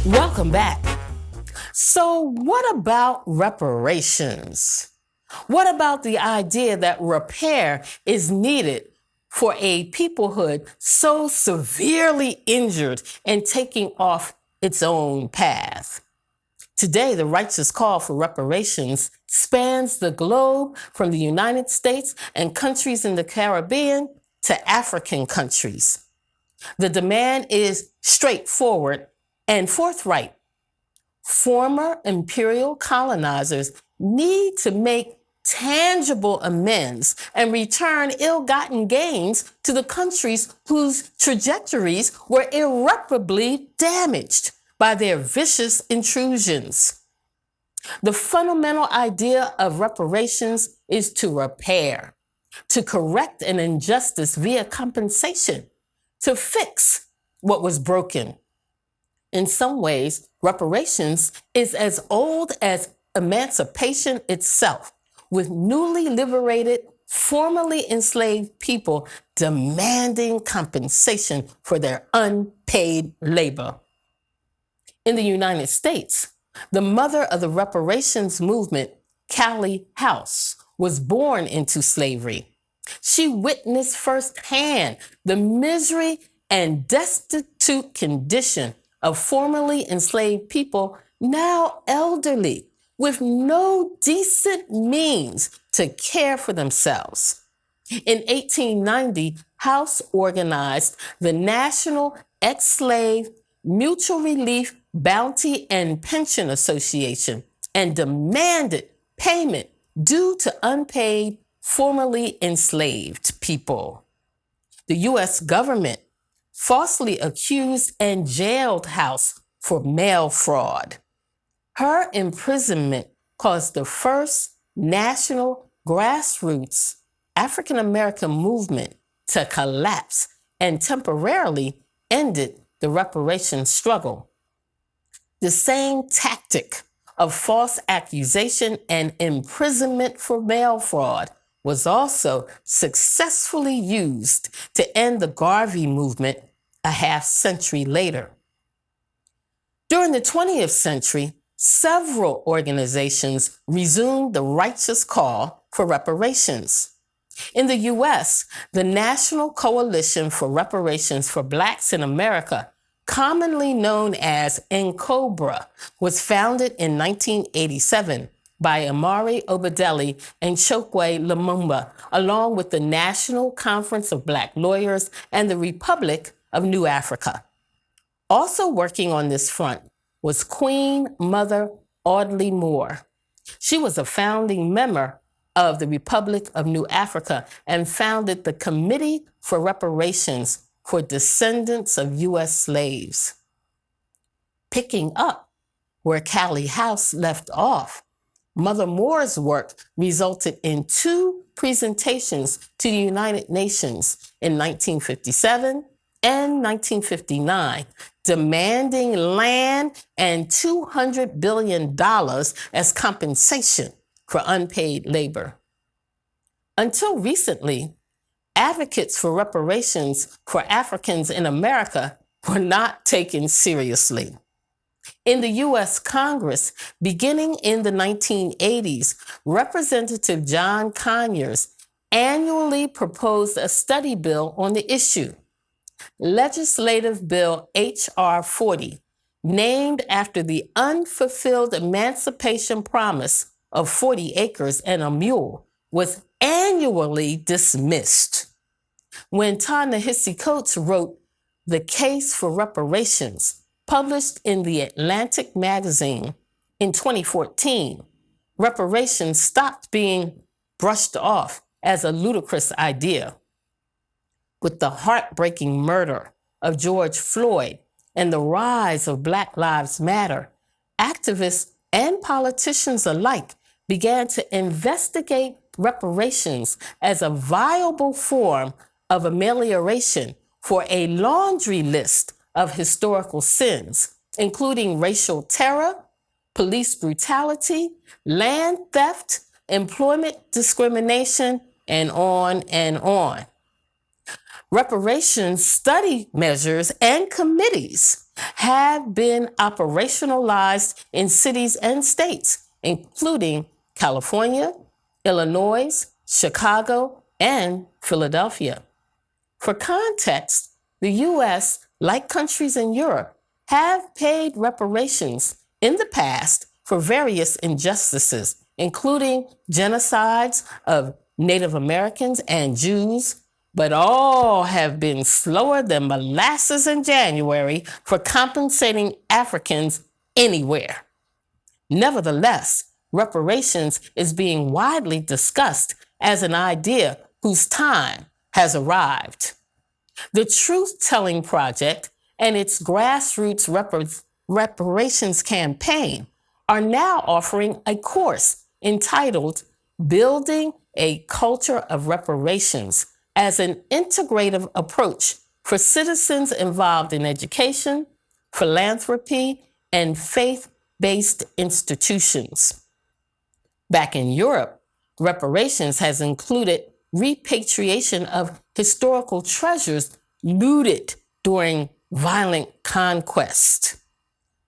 Welcome back. So, what about reparations? What about the idea that repair is needed for a peoplehood so severely injured and taking off its own path? Today, the righteous call for reparations spans the globe from the United States and countries in the Caribbean to African countries. The demand is straightforward and forthright. Former imperial colonizers need to make tangible amends and return ill-gotten gains to the countries whose trajectories were irreparably damaged by their vicious intrusions. The fundamental idea of reparations is to repair, to correct an injustice via compensation, to fix what was broken. In some ways, reparations is as old as emancipation itself, with newly liberated, formerly enslaved people demanding compensation for their unpaid labor. In the United States, the mother of the reparations movement, Callie House, was born into slavery. She witnessed firsthand the misery and destitute condition of formerly enslaved people, now elderly, with no decent means to care for themselves. In 1890, House organized the National Ex-Slave Mutual Relief Bounty and Pension Association and demanded payment due to unpaid formerly enslaved people. The U.S. government falsely accused and jailed House for mail fraud. Her imprisonment caused the first national grassroots African-American movement to collapse and temporarily ended the reparations struggle. The same tactic of false accusation and imprisonment for mail fraud was also successfully used to end the Garvey movement a half century later. During the 20th century, several organizations resumed the righteous call for reparations. In the U.S., the National Coalition for Reparations for Blacks in America, commonly known as NCOBRA, was founded in 1987 by Amari Obadele and Chokwe Lumumba, along with the National Conference of Black Lawyers and the Republic of New Africa. Also working on this front was Queen Mother Audley Moore. She was a founding member of the Republic of New Africa and founded the Committee for Reparations for Descendants of U.S. Slaves. Picking up where Callie House left off, Mother Moore's work resulted in 2 presentations to the United Nations in 1957 and 1959, demanding land and $200 billion as compensation for unpaid labor. Until recently, advocates for reparations for Africans in America were not taken seriously. In the U.S. Congress, beginning in the 1980s, Representative John Conyers annually proposed a study bill on the issue. Legislative Bill H.R. 40, named after the unfulfilled emancipation promise of 40 acres and a mule, was annually dismissed. When Ta-Nehisi Coates wrote The Case for Reparations, published in the Atlantic magazine in 2014, reparations stopped being brushed off as a ludicrous idea. With the heartbreaking murder of George Floyd and the rise of Black Lives Matter, activists and politicians alike began to investigate reparations as a viable form of amelioration for a laundry list of historical sins, including racial terror, police brutality, land theft, employment discrimination, and on and on. Reparations study measures and committees have been operationalized in cities and states, including California, Illinois, Chicago, and Philadelphia. For context, the US, like countries in Europe, have paid reparations in the past for various injustices, including genocides of Native Americans and Jews, but all have been slower than molasses in January for compensating Africans anywhere. Nevertheless, reparations is being widely discussed as an idea whose time has arrived. The Truth Telling Project and its grassroots reparations campaign are now offering a course entitled Building a Culture of Reparations as an integrative approach for citizens involved in education, philanthropy, and faith-based institutions. Back in Europe, reparations has included repatriation of historical treasures looted during violent conquest.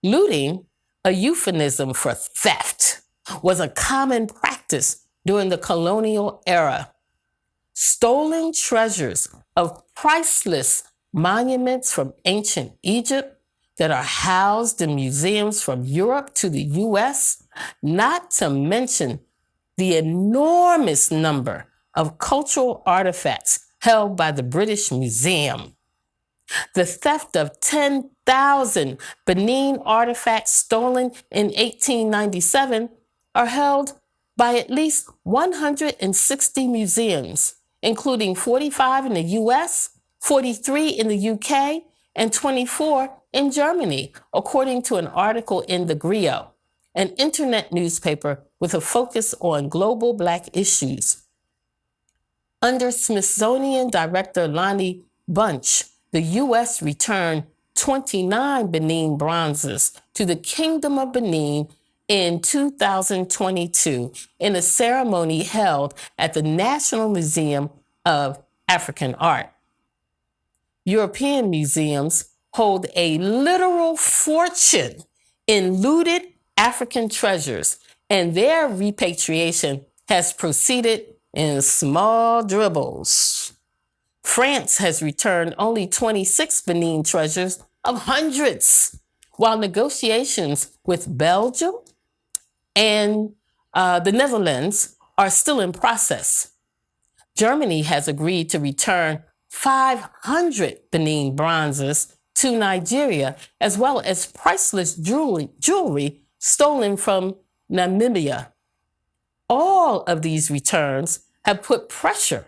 Looting, a euphemism for theft, was a common practice during the colonial era. Stolen treasures of priceless monuments from ancient Egypt that are housed in museums from Europe to the US, not to mention the enormous number of cultural artifacts held by the British Museum. The theft of 10,000 Benin artifacts stolen in 1897 are held by at least 160 museums, including 45 in the US, 43 in the UK, and 24 in Germany, according to an article in The Griot, an internet newspaper with a focus on global Black issues. Under Smithsonian Director Lonnie Bunch, the U.S. returned 29 Benin bronzes to the Kingdom of Benin in 2022 in a ceremony held at the National Museum of African Art. European museums hold a literal fortune in looted African treasures, and their repatriation has proceeded in small dribbles. France has returned only 26 Benin treasures of hundreds, while negotiations with Belgium and the Netherlands are still in process. Germany has agreed to return 500 Benin bronzes to Nigeria, as well as priceless jewelry stolen from Namibia. All of these returns have put pressure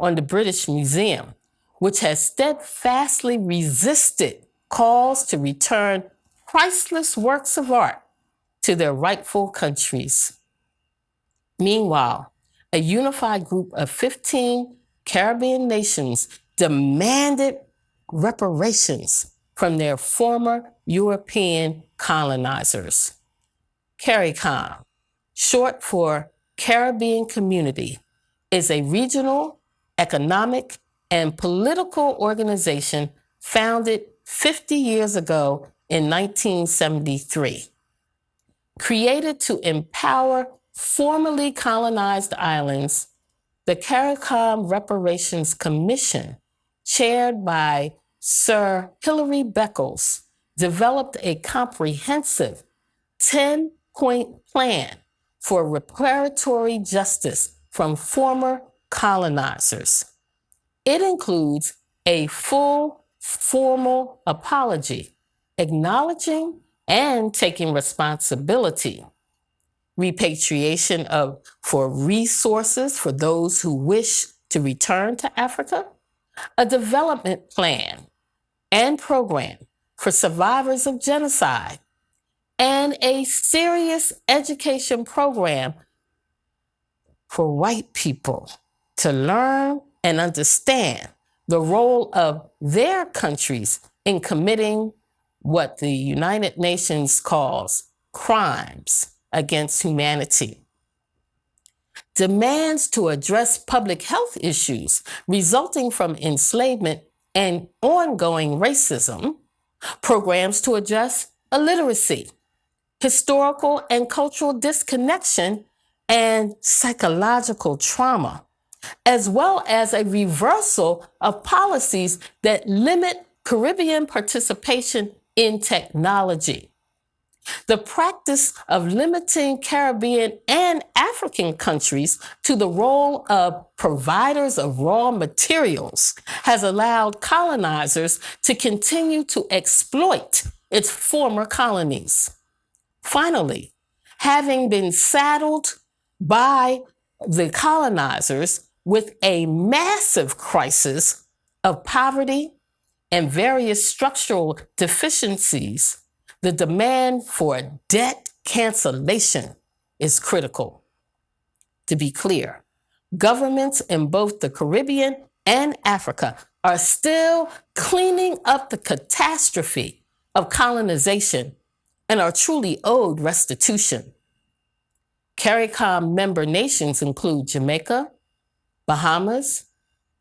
on the British Museum, which has steadfastly resisted calls to return priceless works of art to their rightful countries. Meanwhile, a unified group of 15 Caribbean nations demanded reparations from their former European colonizers. CARICOM, short for Caribbean Community, is a regional, economic, and political organization founded 50 years ago in 1973. Created to empower formerly colonized islands, the CARICOM Reparations Commission, chaired by Sir Hilary Beckles, developed a comprehensive 10-point plan for reparatory justice from former colonizers. It includes a full formal apology, acknowledging and taking responsibility, repatriation for resources for those who wish to return to Africa, a development plan and program for survivors of genocide, and a serious education program for white people to learn and understand the role of their countries in committing what the United Nations calls crimes against humanity. Demands to address public health issues resulting from enslavement and ongoing racism programs to address illiteracy, historical and cultural disconnection, and psychological trauma, as well as a reversal of policies that limit Caribbean participation in technology. The practice of limiting Caribbean and African countries to the role of providers of raw materials has allowed colonizers to continue to exploit its former colonies. Finally, having been saddled by the colonizers with a massive crisis of poverty and various structural deficiencies, the demand for debt cancellation is critical. To be clear, governments in both the Caribbean and Africa are still cleaning up the catastrophe of colonization and are truly owed restitution. CARICOM member nations include Jamaica, Bahamas,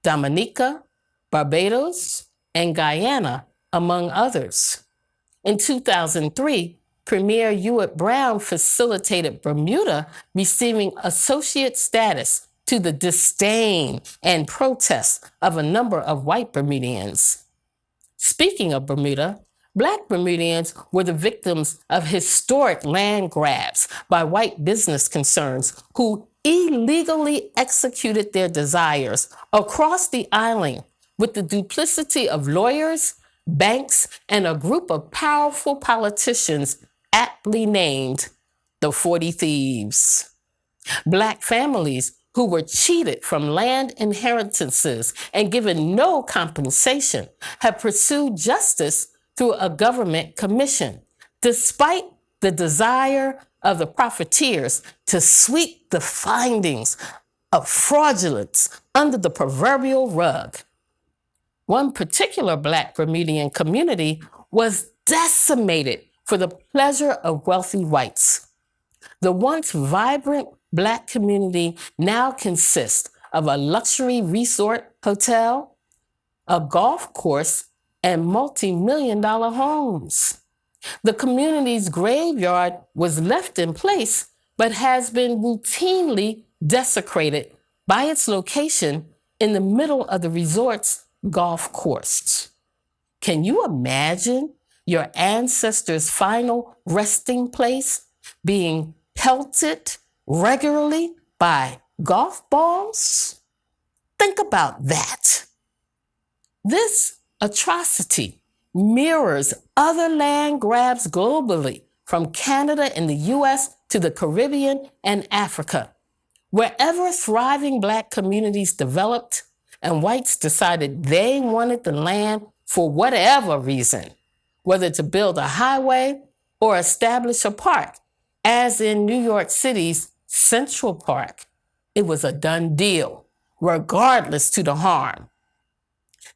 Dominica, Barbados, and Guyana, among others. In 2003, Premier Hewitt Brown facilitated Bermuda receiving associate status to the disdain and protests of a number of white Bermudians. Speaking of Bermuda, Black Bermudians were the victims of historic land grabs by white business concerns who illegally executed their desires across the island with the duplicity of lawyers, banks, and a group of powerful politicians aptly named the 40 Thieves. Black families who were cheated from land inheritances and given no compensation have pursued justice through a government commission, despite the desire of the profiteers to sweep the findings of fraudulence under the proverbial rug. One particular Black Bermudian community was decimated for the pleasure of wealthy whites. The once vibrant Black community now consists of a luxury resort hotel, a golf course, and multi-million-dollar homes. The community's graveyard was left in place, but has been routinely desecrated by its location in the middle of the resort's golf course. Can you imagine your ancestors' final resting place being pelted regularly by golf balls? Think about that. This atrocity mirrors other land grabs globally, from Canada and the US to the Caribbean and Africa. Wherever thriving Black communities developed and whites decided they wanted the land for whatever reason, whether to build a highway or establish a park, as in New York City's Central Park, it was a done deal, regardless to the harm.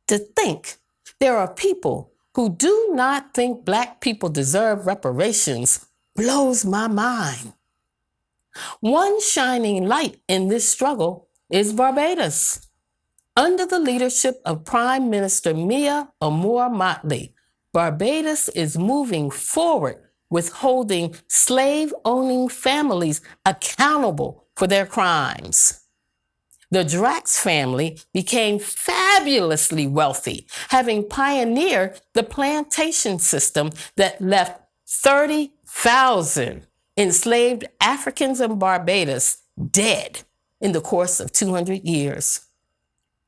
To think there are people who do not think Black people deserve reparations blows my mind. One shining light in this struggle is Barbados. Under the leadership of Prime Minister Mia Motley, Barbados is moving forward with holding slave-owning families accountable for their crimes. The Drax family became fabulously wealthy, having pioneered the plantation system that left 30,000 enslaved Africans in Barbados dead in the course of 200 years.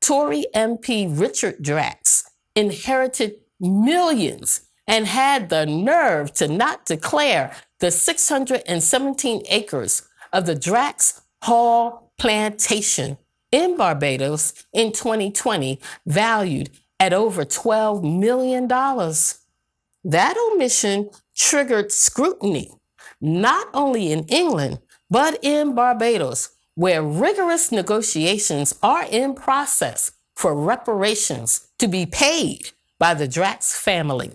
Tory MP Richard Drax inherited millions and had the nerve to not declare the 617 acres of the Drax Hall Plantation in Barbados in 2020, valued at over $12 million. That omission triggered scrutiny, not only in England, but in Barbados, where rigorous negotiations are in process for reparations to be paid by the Drax family.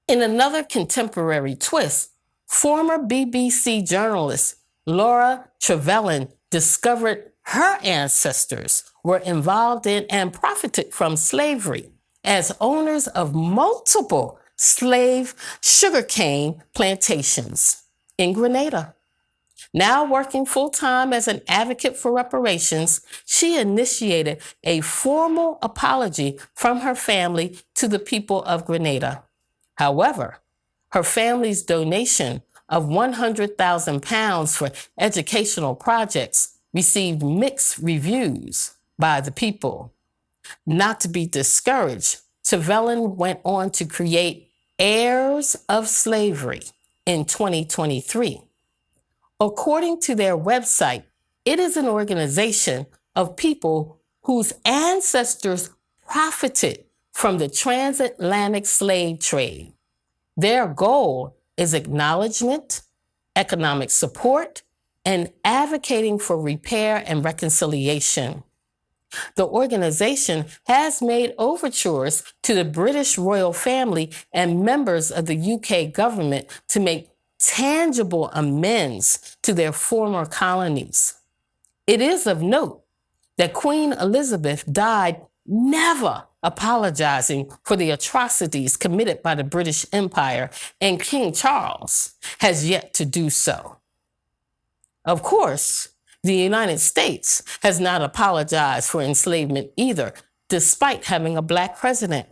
In another contemporary twist, former BBC journalist Laura Trevelyan discovered her ancestors were involved in and profited from slavery as owners of multiple slave sugarcane plantations in Grenada. Now working full-time as an advocate for reparations, she initiated a formal apology from her family to the people of Grenada. However, her family's donation of 100,000 pounds for educational projects received mixed reviews by the people. Not to be discouraged, Trevelyan went on to create Heirs of Slavery in 2023. According to their website, it is an organization of people whose ancestors profited from the transatlantic slave trade. Their goal is acknowledgement, economic support, and advocating for repair and reconciliation. The organization has made overtures to the British royal family and members of the UK government to make tangible amends to their former colonies. It is of note that Queen Elizabeth died never apologizing for the atrocities committed by the British Empire, and King Charles has yet to do so. Of course, the United States has not apologized for enslavement either, despite having a Black president.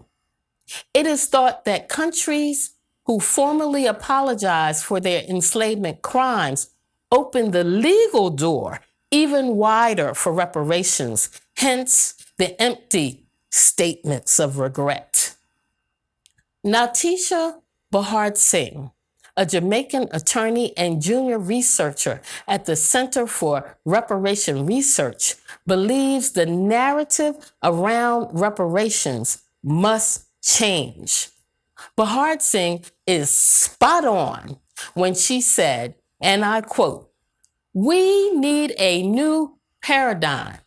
It is thought that countries who formally apologize for their enslavement crimes opened the legal door even wider for reparations, hence the empty statements of regret. Natisha Bahar Singh, a Jamaican attorney and junior researcher at the Center for Reparation Research, believes the narrative around reparations must change. Bahar Singh is spot on when she said, and I quote, "We need a new paradigm.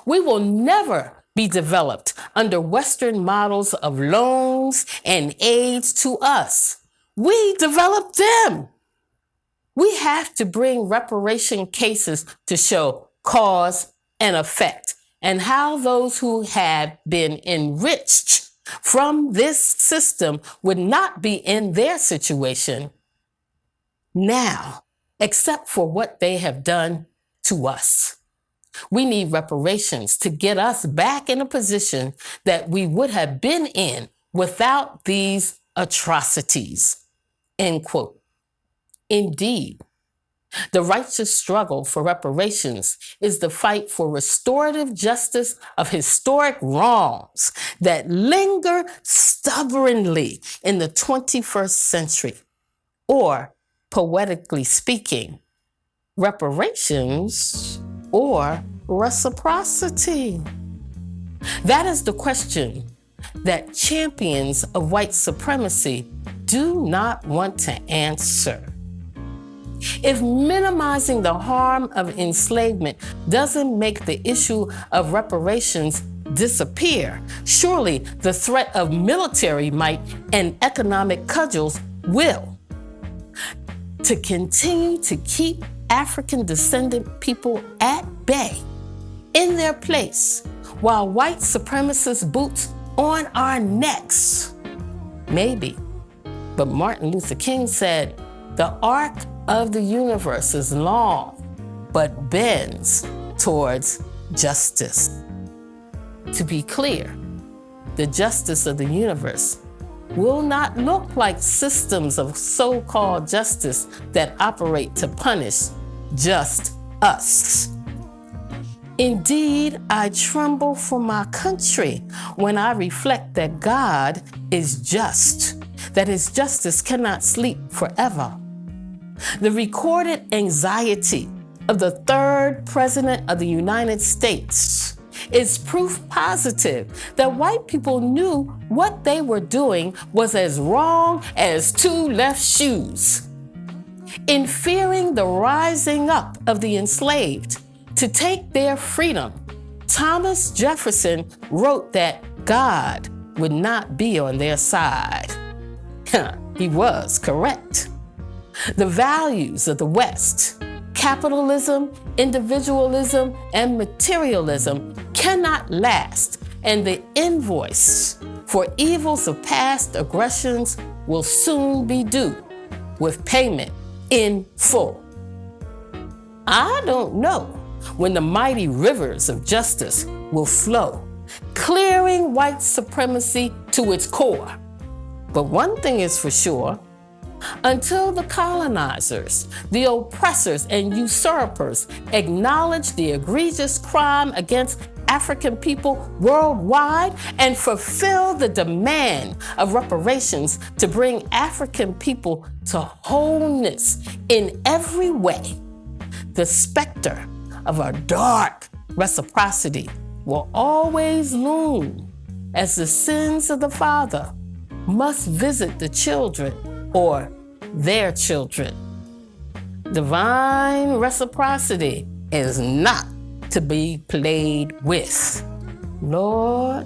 We will never be developed under Western models of loans and aids to us. We developed them. We have to bring reparation cases to show cause and effect and how those who have been enriched from this system would not be in their situation now, except for what they have done to us. We need reparations to get us back in a position that we would have been in without these atrocities." End quote. Indeed, the righteous struggle for reparations is the fight for restorative justice of historic wrongs that linger stubbornly in the 21st century. Or, poetically speaking, reparations or reciprocity? That is the question that champions of white supremacy do not want to answer. If minimizing the harm of enslavement doesn't make the issue of reparations disappear, surely the threat of military might and economic cudgels will. To continue to keep African descendant people at bay, in their place, while white supremacist boots on our necks. Maybe. But Martin Luther King said, "The arc of the universe is long, but bends towards justice." To be clear, the justice of the universe will not look like systems of so-called justice that operate to punish just us. Indeed, I tremble for my country when I reflect that God is just, that his justice cannot sleep forever. The recorded anxiety of the third president of the United States is proof positive that white people knew what they were doing was as wrong as two left shoes. In fearing the rising up of the enslaved to take their freedom, Thomas Jefferson wrote that God would not be on their side. He was correct. The values of the West, capitalism, individualism, and materialism cannot last, and the invoice for evils of past aggressions will soon be due, with payment in full. I don't know when the mighty rivers of justice will flow, clearing white supremacy to its core. But one thing is for sure, until the colonizers, the oppressors, and usurpers acknowledge the egregious crime against African people worldwide and fulfill the demand of reparations to bring African people to wholeness in every way, the specter of a dark reciprocity will always loom as the sins of the father must visit the children or their children. Divine reciprocity is not to be played with. Lord,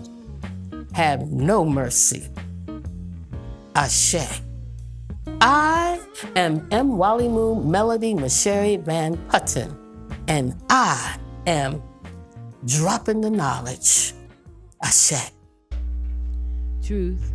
have no mercy. Ashe. I am M. Walimu Melody Mashere Van Putten, and I am dropping the knowledge. Ashe. Truth,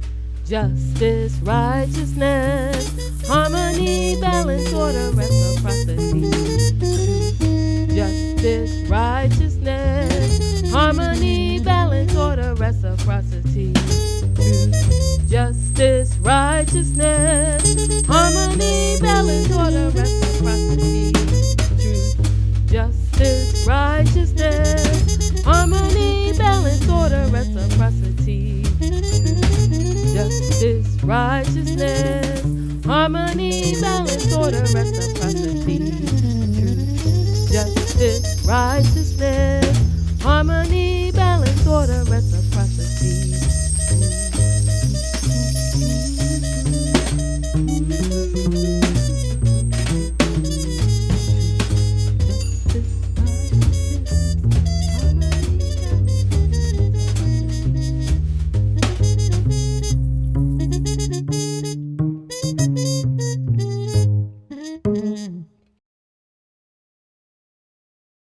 justice, righteousness, harmony, balance, order, reciprocity. Truth, justice, righteousness, harmony, balance, order, reciprocity. Truth, justice, righteousness, harmony, balance, order, reciprocity. Truth, justice, righteousness, harmony, balance, order, reciprocity. Justice, righteousness, harmony, balance, order, reciprocity. Truth, justice, righteousness, harmony,